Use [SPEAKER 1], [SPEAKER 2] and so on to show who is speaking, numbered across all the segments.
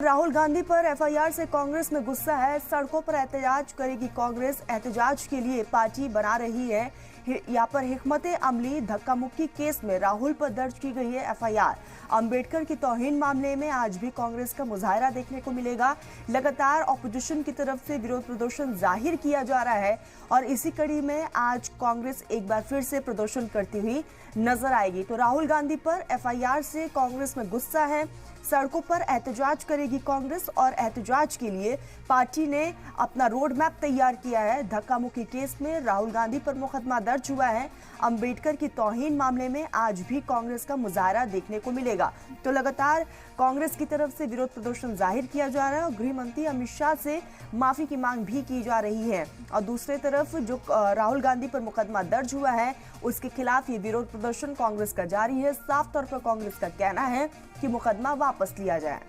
[SPEAKER 1] राहुल गांधी पर एफआईआर से कांग्रेस में गुस्सा है। सड़कों पर एहतजाज करेगी कांग्रेस। एहतजाज के लिए पार्टी बना रही है। यहाँ पर हिकमत अमली धक्का मुक्की केस में राहुल पर दर्ज की गई है एफआईआर। अंबेडकर की तौहीन मामले में आज भी कांग्रेस का मुजाहरा देखने को मिलेगा। लगातार ऑपोजिशन की तरफ से विरोध प्रदर्शन जाहिर किया जा रहा है और इसी कड़ी में आज कांग्रेस एक बार फिर से प्रदर्शन करती हुई नजर आएगी। तो राहुल गांधी पर एफआईआर से कांग्रेस में गुस्सा है। सड़कों पर एहतजाज करेगी कांग्रेस और एहतजाज के लिए पार्टी ने अपना रोड मैप तैयार किया है। धक्का मुक्की केस में राहुल गांधी पर मुकदमा दर्ज हुआ है। अंबेडकर की तौहीन मामले में आज भी कांग्रेस का मुजाहरा देखने को मिलेगा। तो लगातार कांग्रेस की तरफ से विरोध प्रदर्शन जाहिर किया जा रहा है और गृह मंत्री अमित शाह से माफी की मांग भी की जा रही है। और दूसरी तरफ जो राहुल गांधी पर मुकदमा दर्ज हुआ है उसके खिलाफ ये विरोध प्रदर्शन कांग्रेस का जारी है। साफ तौर पर कांग्रेस का कहना है कि मुकदमा वापस लिया जाए।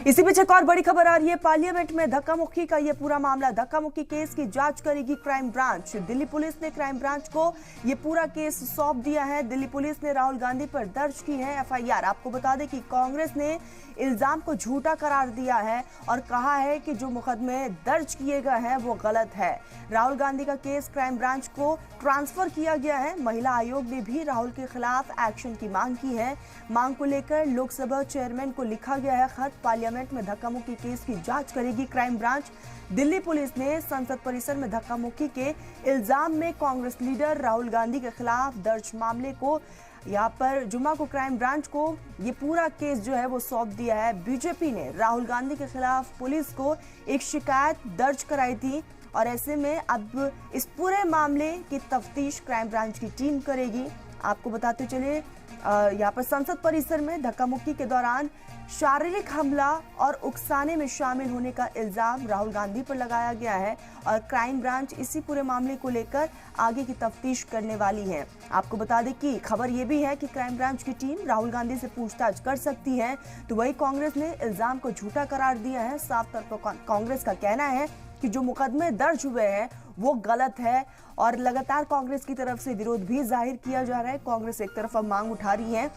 [SPEAKER 1] इसी बीच एक और बड़ी खबर आ रही है। पार्लियामेंट में धक्का मुक्की का ये पूरा मामला, धक्का मुक्की केस की जांच करेगी क्राइम ब्रांच। दिल्ली पुलिस ने क्राइम ब्रांच को ये पूरा केस सौंप दिया है। दिल्ली पुलिस ने राहुल गांधी पर दर्ज की है एफआईआर। आपको बता दें कि कांग्रेस ने इल्जाम को झूठा करार दिया है और कहा है कि जो मुकदमे दर्ज किए गए हैं वो गलत है। राहुल गांधी का केस क्राइम ब्रांच को ट्रांसफर किया गया है। महिला आयोग ने भी राहुल के खिलाफ एक्शन की मांग की है। मांग को लेकर लोकसभा चेयरमैन को लिखा गया है खत। पार्लियामेंट में धक्का मुक्की केस की जांच करेगी क्राइम ब्रांच। दिल्ली पुलिस ने संसद परिसर में धक्का मुक्की के इल्जाम में कांग्रेस लीडर राहुल गांधी के खिलाफ दर्ज मामले को यहाँ पर जुमा को क्राइम ब्रांच को ये पूरा केस जो है वो सौंप दिया है। बीजेपी ने राहुल गांधी के खिलाफ पुलिस को एक शिकायत दर्ज कराई थी और ऐसे में अब इस पूरे मामले की तफ्तीश क्राइम ब्रांच की टीम करेगी। आपको बताते चले यहाँ पर संसद परिसर में धक्का मुक्की के दौरान शारीरिक हमला और उकसाने में शामिल होने का इल्जाम राहुल गांधी पर लगाया गया है और क्राइम ब्रांच इसी पूरे मामले को लेकर आगे की तफ्तीश करने वाली है। आपको बता दें कि खबर यह भी है कि क्राइम ब्रांच की टीम राहुल गांधी से पूछताछ कर सकती है। तो वही कांग्रेस ने इल्जाम को झूठा करार दिया है। साफ तौर पर कांग्रेस का कहना है कि जो मुकदमे दर्ज हुए हैं वो गलत है और लगातार कांग्रेस की तरफ से विरोध भी जाहिर किया जा रहा है। कांग्रेस एक तरफ अब मांग उठा रही है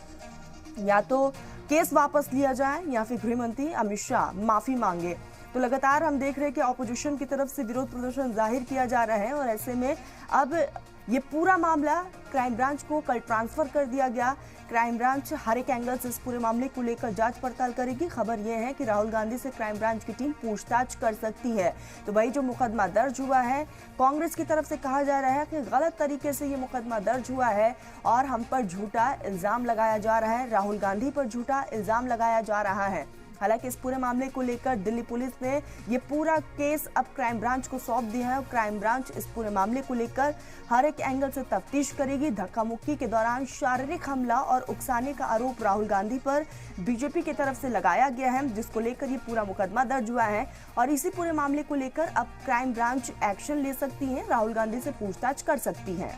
[SPEAKER 1] या तो केस वापस लिया जाए या फिर गृह मंत्री अमित शाह माफी मांगे। तो लगातार हम देख रहे हैं कि ऑपोजिशन की तरफ से विरोध प्रदर्शन जाहिर किया जा रहा है और ऐसे में अब ये पूरा मामला क्राइम ब्रांच को कल ट्रांसफर कर दिया गया। क्राइम ब्रांच हर एक एंगल से इस पूरे मामले को लेकर जांच पड़ताल करेगी। खबर यह है कि राहुल गांधी से क्राइम ब्रांच की टीम पूछताछ कर सकती है। तो वही जो मुकदमा दर्ज हुआ है कांग्रेस की तरफ से कहा जा रहा है कि गलत तरीके से ये मुकदमा दर्ज हुआ है और हम पर झूठा इल्जाम लगाया जा रहा है, राहुल गांधी पर झूठा इल्जाम लगाया जा रहा है। हालांकि इस पूरे मामले को लेकर दिल्ली पुलिस ने ये पूरा केस अब क्राइम ब्रांच को सौंप दिया है और क्राइम ब्रांच इस पूरे मामले को लेकर हर एक एंगल से तफ्तीश करेगी। धक्का मुक्की के दौरान शारीरिक हमला और उकसाने का आरोप राहुल गांधी पर बीजेपी की तरफ से लगाया गया है, जिसको लेकर ये पूरा मुकदमा दर्ज हुआ है और इसी पूरे मामले को लेकर अब क्राइम ब्रांच एक्शन ले सकती है, राहुल गांधी से पूछताछ कर सकती है।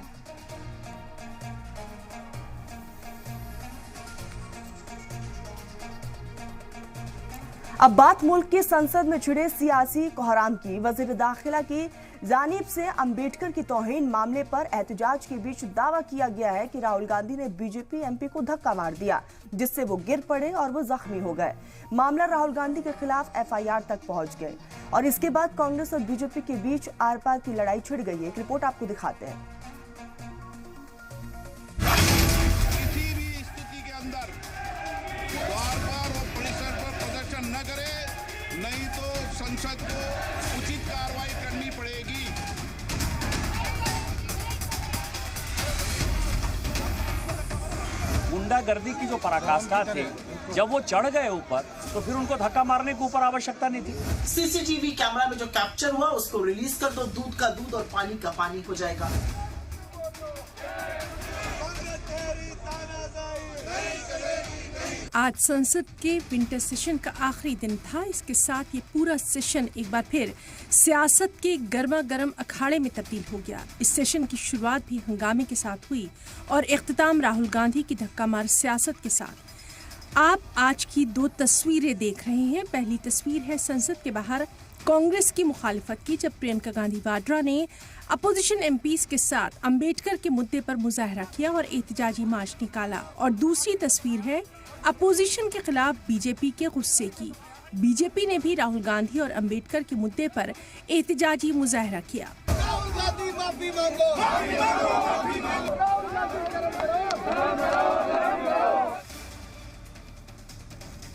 [SPEAKER 1] अब बात मुल्क की संसद में छिड़े सियासी कोहराम की। वजीर दाखिला की जानिब से अंबेडकर की तौहीन मामले पर एहतजाज के बीच दावा किया गया है कि राहुल गांधी ने बीजेपी एमपी को धक्का मार दिया जिससे वो गिर पड़े और वो जख्मी हो गए। मामला राहुल गांधी के खिलाफ एफआईआर तक पहुंच गए और इसके बाद कांग्रेस और बीजेपी के बीच आर पार की लड़ाई छिड़ गई है। एक रिपोर्ट आपको दिखाते हैं।
[SPEAKER 2] न करे नहीं तो संसद को उचित कार्रवाई करनी पड़ेगी।
[SPEAKER 3] गुंडागर्दी की जो पराकाष्ठा थे, जब वो चढ़ गए ऊपर तो फिर उनको धक्का मारने के ऊपर आवश्यकता नहीं थी।
[SPEAKER 4] सीसीटीवी कैमरा में जो कैप्चर हुआ उसको रिलीज कर दो, दूध का दूध और पानी का पानी हो जाएगा।
[SPEAKER 5] आज संसद के विंटर सेशन का आखिरी दिन था। इसके साथ ये पूरा सेशन एक बार फिर सियासत के गर्मा गर्म अखाड़े में तब्दील हो गया। इस सेशन की शुरुआत भी हंगामे के साथ हुई और इख्तिताम राहुल गांधी की धक्का मार सियासत के साथ। आप आज की दो तस्वीरें देख रहे हैं। पहली तस्वीर है संसद के बाहर कांग्रेस की मुखालिफत की, जब प्रियंका गांधी वाड्रा ने अपोजिशन एमपीज के साथ अंबेडकर के मुद्दे पर मुजाहरा किया और एहतजाजी मार्च निकाला। और दूसरी तस्वीर है अपोजिशन के खिलाफ बीजेपी के गुस्से की। बीजेपी ने भी राहुल गांधी और अंबेडकर के मुद्दे पर एहतजाजी मुजाहरा किया।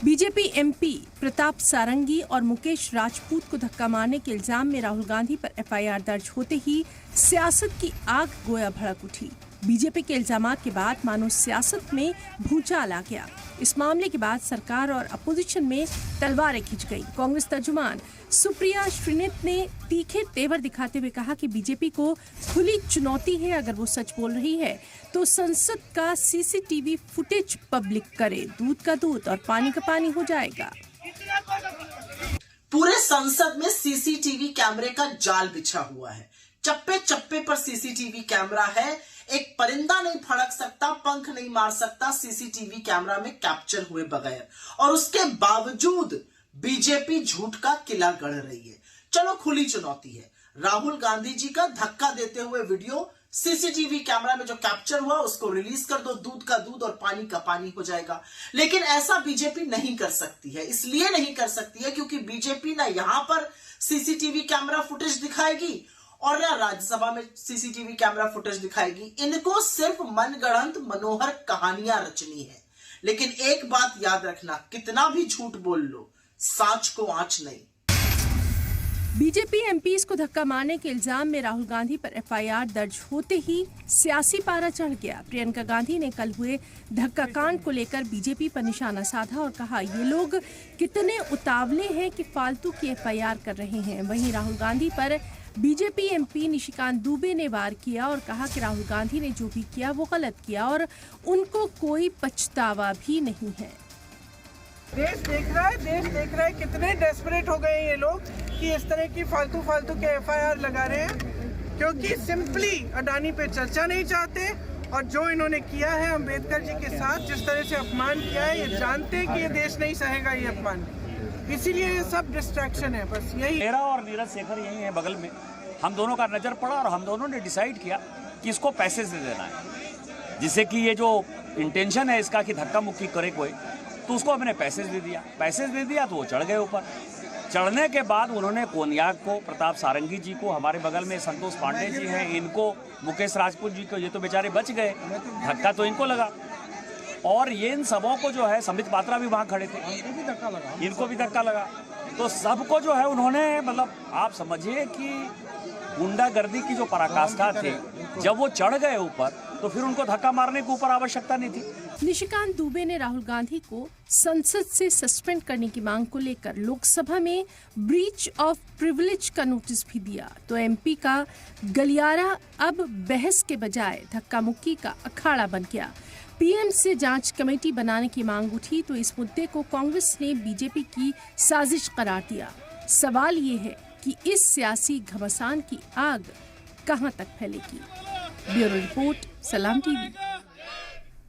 [SPEAKER 5] बीजेपी एमपी प्रताप सारंगी और मुकेश राजपूत को धक्का मारने के इल्जाम में राहुल गांधी पर एफआईआर दर्ज होते ही सियासत की आग गोया भड़क उठी। बीजेपी के इल्जामात के बाद मानो सियासत में भूचाल आ गया। इस मामले के बाद सरकार और अपोजिशन में तलवारें खिंच गई। कांग्रेस तर्जुमान सुप्रिया श्रीनित ने तीखे तेवर दिखाते हुए कहा कि बीजेपी को खुली चुनौती है, अगर वो सच बोल रही है तो संसद का सीसीटीवी फुटेज पब्लिक करे, दूध का दूध और पानी का पानी हो जाएगा।
[SPEAKER 4] पूरे संसद में सीसीटीवी कैमरे का जाल बिछा हुआ है। चप्पे चप्पे पर सीसीटीवी कैमरा है। एक परिंदा नहीं फड़क सकता, पंख नहीं मार सकता सीसीटीवी कैमरा में कैप्चर हुए बगैर, और उसके बावजूद बीजेपी झूठ का किला गढ़ रही है। चलो खुली चुनौती है, राहुल गांधी जी का धक्का देते हुए वीडियो सीसीटीवी कैमरा में जो कैप्चर हुआ उसको रिलीज कर दो, दूध का दूध और पानी का पानी हो जाएगा। लेकिन ऐसा बीजेपी नहीं कर सकती है। इसलिए नहीं कर सकती है क्योंकि बीजेपी ना यहां पर सीसीटीवी कैमरा फुटेज दिखाएगी और ना राज्यसभा में सीसीटीवी कैमरा फुटेज दिखाएगी। इनको सिर्फ मनगढ़ंत मनोहर कहानियां रचनी है। लेकिन एक बात याद रखना, कितना भी झूठ बोल लो, सांच को आंच नहीं।
[SPEAKER 5] बीजेपी एमपीज को धक्का मारने के इल्जाम में राहुल गांधी पर एफआईआर दर्ज होते ही सियासी पारा चढ़ गया। प्रियंका गांधी ने कल हुए धक्का कांड को लेकर बीजेपी पर निशाना साधा और कहा, ये लोग कितने उतावले हैं कि फालतू की एफआईआर कर रहे हैं। वहीं राहुल गांधी पर बीजेपी एमपी निशिकांत दुबे ने वार किया और कहा कि राहुल गांधी ने जो भी किया वो गलत किया और उनको कोई पछतावा भी नहीं है।
[SPEAKER 6] देश देख रहा है कितने डेस्परेट हो गए ये लोग कि इस तरह की फालतू के एफआईआर लगा रहे हैं, क्योंकि सिंपली अडानी पे चर्चा नहीं चाहते। और जो इन्होंने किया है अंबेडकर जी के साथ, जिस तरह से अपमान किया है, ये जानते हैं कि ये देश नहीं सहेगा ये अपमान, इसीलिए ये सब डिस्ट्रैक्शन है। बस यही।
[SPEAKER 3] मेरा और नीरज शेखर यही है बगल में, हम दोनों का नजर पड़ा और हम दोनों ने डिसाइड किया कि इसको पैसेज दे देना है, जिससे कि ये जो इंटेंशन है इसका कि धक्का मुक्की करे कोई, तो उसको हमने पैसेज दे दिया तो वो चढ़ गए ऊपर। चढ़ने के बाद उन्होंने कोनियाक को, प्रताप सारंगी जी को, हमारे बगल में संतोष पांडे जी हैं, इनको, मुकेश राजपूत जी को, ये तो बेचारे बच गए, धक्का तो इनको लगा। और ये इन सबों को जो है, संबित पात्रा भी वहाँ खड़े थे, इनको भी धक्का लगा। तो सबको जो है उन्होंने, मतलब आप समझिए कि गुंडागर्दी की जो पराकाष्ठा थी, जब वो चढ़ गए ऊपर तो फिर उनको धक्का मारने की ऊपर आवश्यकता नहीं थी।
[SPEAKER 5] निशिकांत दुबे ने राहुल गांधी को संसद से सस्पेंड करने की मांग को लेकर लोकसभा में ब्रीच ऑफ प्रिविलेज का नोटिस भी दिया। तो एमपी का गलियारा अब बहस के बजाय धक्का मुक्की का अखाड़ा बन गया। पीएम से जांच कमेटी बनाने की मांग उठी तो इस मुद्दे को कांग्रेस ने बीजेपी की साजिश करार दिया। सवाल ये है कि इस सियासी घमासान की आग कहां तक फैलेगी। ब्यूरो रिपोर्ट, सलाम टीवी।